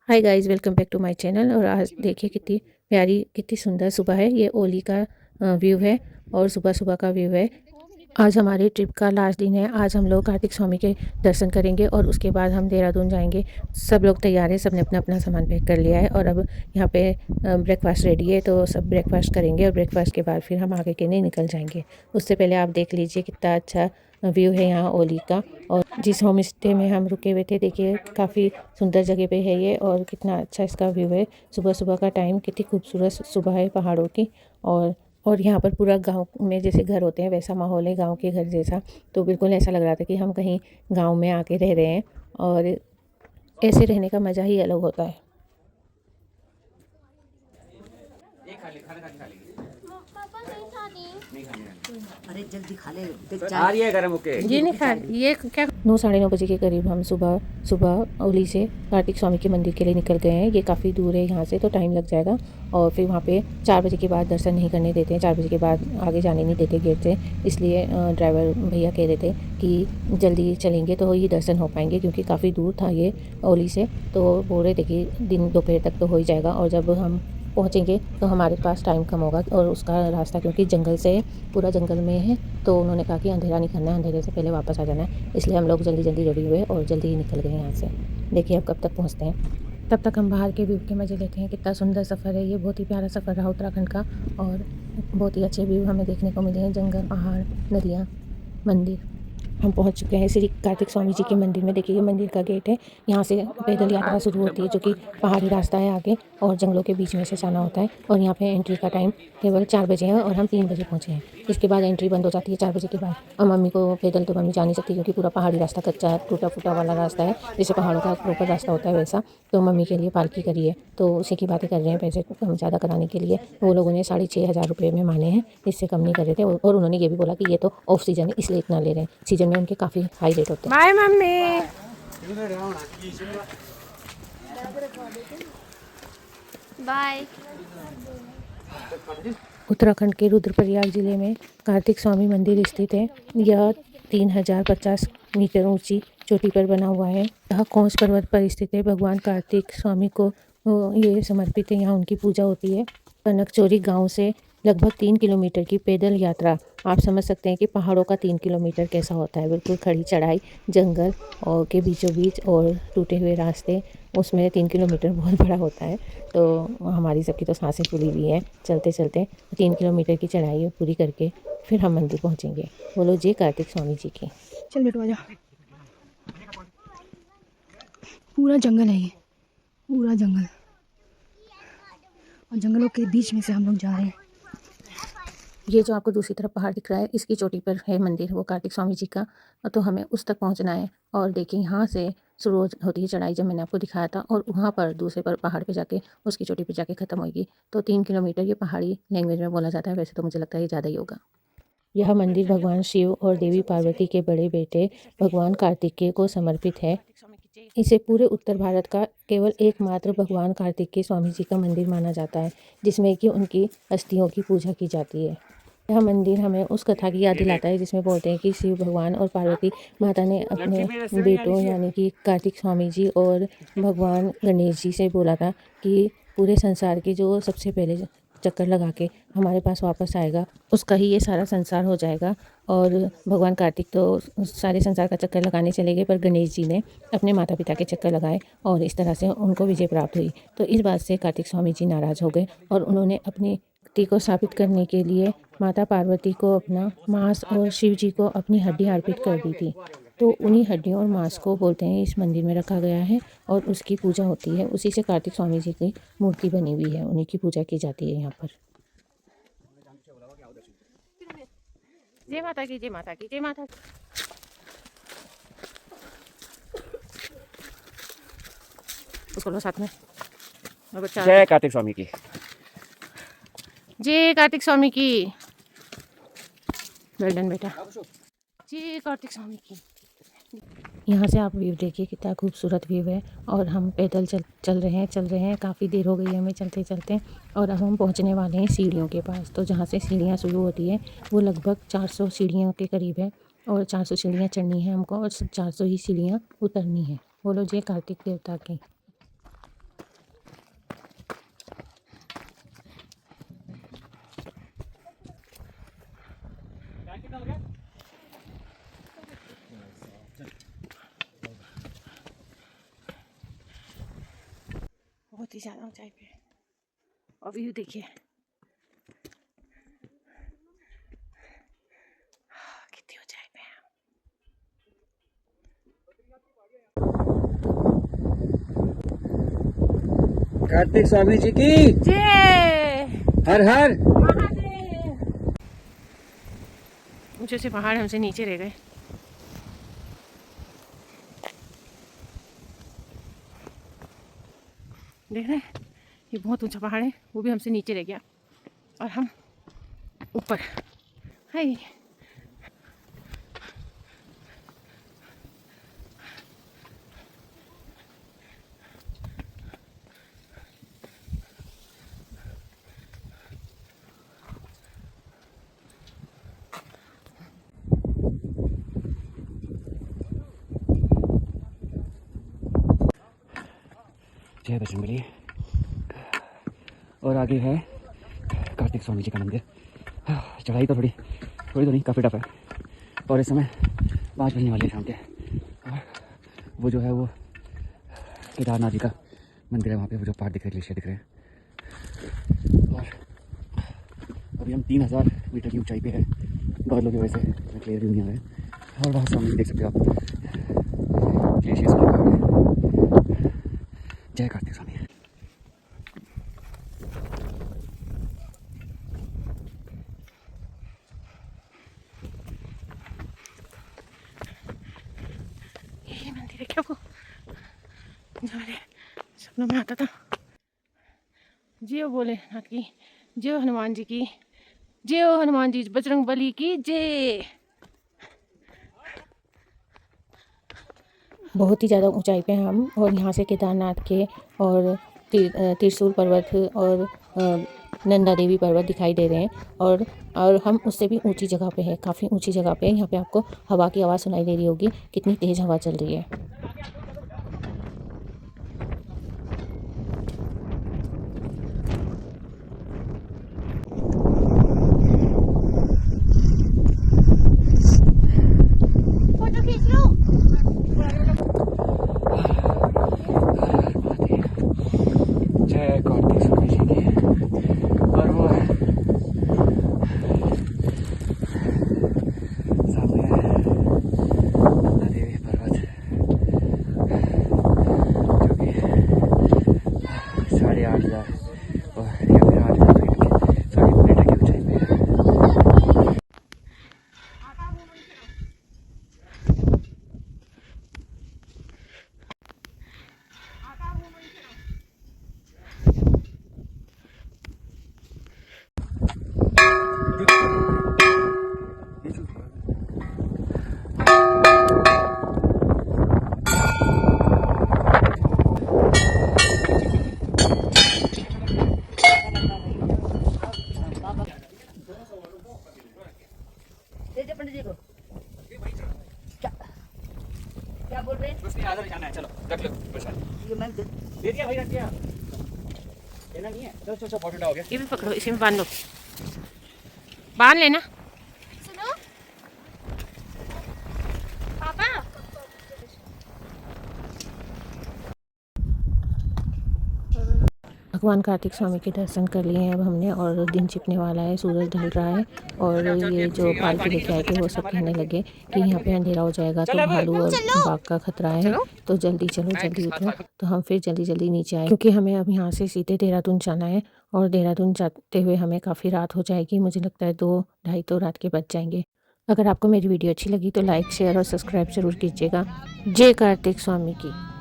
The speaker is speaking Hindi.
Hi guys, welcome back to my channel. और आज देखिए कितनी प्यारी कितनी सुंदर सुबह है। ये ओली का व्यू है और सुबह सुबह का व्यू है। आज हमारी ट्रिप का लास्ट दिन है। आज हम लोग कार्तिक स्वामी के दर्शन करेंगे और उसके बाद हम देहरादून जाएंगे। सब लोग तैयार है, सबने अपना अपना सामान पैक कर लिया है और अब यहाँ पे ब्रेकफास्ट रेडी है, तो सब ब्रेकफास्ट करेंगे और ब्रेकफास्ट के बाद फिर हम आगे के लिए निकल जाएंगे। उससे पहले आप देख लीजिए कितना अच्छा व्यू है यहाँ ओली का। और जिस होम स्टे में हम रुके हुए थे, देखिए काफ़ी सुंदर जगह पे है ये और कितना अच्छा इसका व्यू है। सुबह सुबह का टाइम, कितनी खूबसूरत सुबह है पहाड़ों की। और यहाँ पर पूरा गांव में जैसे घर होते हैं वैसा माहौल है, गांव के घर जैसा। तो बिल्कुल ऐसा लग रहा था कि हम कहीं गांव में आके रह रहे हैं और ऐसे रहने का मज़ा ही अलग होता है। अरे जल्दी खा ले, देख आ रही है गरम होके। ये नहीं खा, ये क्या 9 साढ़े 9 बजे के करीब हम सुबह सुबह ओली से कार्तिक स्वामी के मंदिर के लिए निकल गए हैं। ये काफ़ी दूर है यहाँ से, तो टाइम लग जाएगा। और फिर वहाँ पे 4 बजे के बाद दर्शन नहीं करने देते हैं, 4 बजे के बाद आगे जाने नहीं देते गेट से। इसलिए ड्राइवर भैया कह रहे थे कि जल्दी चलेंगे तो ही दर्शन हो पाएंगे, क्योंकि काफ़ी दूर था ये ओली से। तो बोल रहे थे कि दिन दोपहर तक तो हो ही जाएगा और जब हम पहुँचेंगे तो हमारे पास टाइम कम होगा। और उसका रास्ता क्योंकि जंगल से पूरा जंगल में है, तो उन्होंने कहा कि अंधेरा नहीं करना है, अंधेरे से पहले वापस आ जाना है। इसलिए हम लोग जल्दी जल्दी रेडी हुए और जल्दी ही निकल गए यहाँ से। देखिए अब कब तक पहुँचते हैं। तब तक हम बाहर के व्यू के मज़े लेते हैं। कितना सुंदर सफ़र है ये, बहुत ही प्यारा सफ़र रहा उत्तराखंड का। और बहुत ही अच्छे व्यू हमें देखने को मिले हैं, जंगल, पहाड़, नदियाँ, मंदिर। हम पहुंच चुके हैं श्री कार्तिक स्वामी जी के मंदिर में। देखिए ये मंदिर का गेट है, यहाँ से पैदल यात्रा शुरू होती है, जो कि पहाड़ी रास्ता है आगे और जंगलों के बीच में से जाना होता है। और यहाँ पे एंट्री का टाइम केवल 4 बजे है और हम 3 बजे पहुँचे हैं। इसके बाद एंट्री बंद हो जाती है 4 बजे के बाद। और मम्मी को पैदल तो मम्मी जा नहीं सकती, क्योंकि पूरा पहाड़ी रास्ता कच्चा है, टूटा फूटा वाला रास्ता है, जैसे पहाड़ों का प्रॉपर रास्ता होता है वैसा। तो मम्मी के लिए पालकी करी है, तो उसी की बातें कर रहे हैं। पैसे कम ज़्यादा कराने के लिए वो लोगों ने 6,500 रुपये में माने हैं, इससे कम नहीं कर रहे थे। और उन्होंने ये भी बोला कि ये तो ऑफ सीजन है इसलिए इतना ले रहे हैं, सीजन में उनके काफ़ी हाई रेट होते हैं। Bye mummy. बाय। उत्तराखंड के रुद्रप्रयाग जिले में कार्तिक स्वामी मंदिर स्थित है। यह 3050 मीटर ऊंची चोटी पर बना हुआ है। यह कौंस पर्वत पर स्थित है। भगवान कार्तिक स्वामी को ये समर्पित है, यहाँ उनकी पूजा होती है। कनकचोरी गांव से लगभग 3 किलोमीटर की पैदल यात्रा। आप समझ सकते हैं कि पहाड़ों का 3 किलोमीटर कैसा होता है। बिल्कुल खड़ी चढ़ाई, जंगल और के बीचों बीच और टूटे हुए रास्ते, उसमें 3 किलोमीटर बहुत बड़ा होता है। तो हमारी सबकी तो सांसें फूली हुई हैं चलते चलते। 3 किलोमीटर की चढ़ाई पूरी करके फिर हम मंदिर पहुंचेंगे। बोलो जय कार्तिक स्वामी जी की। चल बेटू आजा। पूरा जंगल है ये, पूरा जंगल, और जंगलों के बीच में से हम लोग जा रहे हैं। ये जो आपको दूसरी तरफ पहाड़ दिख रहा है, इसकी चोटी पर है मंदिर, वो कार्तिक स्वामी जी का। तो हमें उस तक पहुंचना है। और देखिए यहाँ से शुरू होती है चढ़ाई, जब मैंने आपको दिखाया था, और वहाँ पर दूसरे पर पहाड़ पे जाके उसकी चोटी पे जाके ख़त्म होगी। तो 3 किलोमीटर ये पहाड़ी लैंग्वेज में बोला जाता है, वैसे तो मुझे लगता है ये ज़्यादा ही होगा। यह मंदिर भगवान शिव और देवी पार्वती के बड़े बेटे भगवान कार्तिकेय को समर्पित है। इसे पूरे उत्तर भारत का केवल एकमात्र भगवान कार्तिकेय स्वामी जी का मंदिर माना जाता है, जिसमें कि उनकी अस्थियों की पूजा की जाती है। यह मंदिर हमें उस कथा की याद दिलाता है जिसमें बोलते हैं कि शिव भगवान और पार्वती माता ने अपने बेटों यानी कि कार्तिक स्वामी जी और भगवान गणेश जी से बोला था कि पूरे संसार के जो सबसे पहले चक्कर लगा के हमारे पास वापस आएगा, उसका ही ये सारा संसार हो जाएगा। और भगवान कार्तिक तो सारे संसार का चक्कर लगाने चले गए, पर गणेश जी ने अपने माता पिता के चक्कर लगाए और इस तरह से उनको विजय प्राप्त हुई। तो इस बात से कार्तिक स्वामी जी नाराज़ हो गए और उन्होंने अपनी शक्ति को साबित करने के लिए माता पार्वती को अपना मांस और शिव जी को अपनी हड्डी अर्पित कर दी थी। तो उन्हीं हड्डियों और मांस को बोलते हैं इस मंदिर में रखा गया है और उसकी पूजा होती है। उसी से कार्तिक स्वामी जी की मूर्ति बनी हुई है, उन्हीं की पूजा की जाती है यहाँ पर। जय माता की, जय माता की, जय माता की। उसको लो साथ में। जय कार्तिक स्वामी की। जय कार्तिक स्वामी की। वेल डन बेटा। जय कार्तिक स्वामी की। यहाँ से आप व्यू देखिए, कितना खूबसूरत व्यू है। और हम पैदल चल रहे हैं। काफ़ी देर हो गई है हमें चलते चलते। और अब हम पहुँचने वाले हैं सीढ़ियों के पास। तो जहाँ से सीढ़ियाँ शुरू होती है वो लगभग 400 सीढ़ियों के करीब है। और 400 सीढ़ियाँ चढ़नी है हमको और 400 ही सीढ़ियाँ उतरनी है। बोलो जय कार्तिक देवता की। बहुत ही ज़्यादा ऊंचाई पे है। और व्यू देखिए कितनी ऊंचाई पे है। कार्तिक स्वामी जी की जय हर हर। ऊंचे से पहाड़ हमसे नीचे रह गए। देख रहे हैं ये बहुत ऊंचा पहाड़ है, वो भी हमसे नीचे रह गया और हम ऊपर। हाय जय बजरंगबली। और आगे है कार्तिक स्वामी जी का मंदिर। चढ़ाई तो थोड़ी तो नहीं, काफ़ी टफ है। और इस समय 5 बजने वाले हैं शाम के। और वो जो है वो केदारनाथ जी का मंदिर है, वहाँ पे वो जो पहाड़ दिख रहे हैं, ग्लेशियर दिख रहे हैं। और अभी हम 3000 मीटर की ऊंचाई पे है। बादलों की वजह से क्लियर व्यू नहीं आ रहा है। और वहाँ सामने देख सकते हो आप ग्लेशियर। जय कार्तिक स्वामी। ये मंदिर है क्या वो जो मेरे सपनों में आता था। जय हो भोलेनाथ की, जय हो हनुमान जी की, जय हो हनुमान जी बजरंग बली की जय। बहुत ही ज़्यादा ऊंचाई पे हैं हम और यहाँ से केदारनाथ के और त्रिशूल पर्वत और नंदा देवी पर्वत दिखाई दे रहे हैं। और हम उससे भी ऊंची जगह पे हैं, काफ़ी ऊंची जगह पे। यहाँ पे आपको हवा की आवाज़ सुनाई दे रही होगी, कितनी तेज़ हवा चल रही है। जय कार्तिक स्वामी जी की। और वो सामने नंदा देवी पर्वत जो कि 8,500 और या फिर 8,000 मीटर की ऊंचाई पे है। दे दे पंडित जी को। क्या क्या बोल रहे हैं? कुछ नहीं, आधा जाना है। चलो रख लो प्रसाद। ये मैं दे दिया भाई, रख दिया। लेना नहीं है। चलो चलो चलो, बहुत हो गया। ये भी पकड़ो, इसी में बांध लो, बांध लेना। भगवान कार्तिक स्वामी के दर्शन कर लिए हैं अब हमने और दिन छिपने वाला है, सूरज ढल रहा है। और ये जो पालकी लेके आए थे वो सब कहने लगे कि यहाँ पे अंधेरा हो जाएगा तो भालू और बाघ का खतरा है, तो जल्दी चलो जल्दी उठो। तो हम फिर जल्दी जल्दी नीचे आए क्योंकि हमें अब यहाँ से सीधे देहरादून जाना है और देहरादून जाते हुए हमें काफ़ी रात हो जाएगी। मुझे लगता है 2-2:30 तो रात के बज जाएंगे। अगर आपको मेरी वीडियो अच्छी लगी तो लाइक शेयर और सब्सक्राइब ज़रूर कीजिएगा। जय कार्तिक स्वामी की।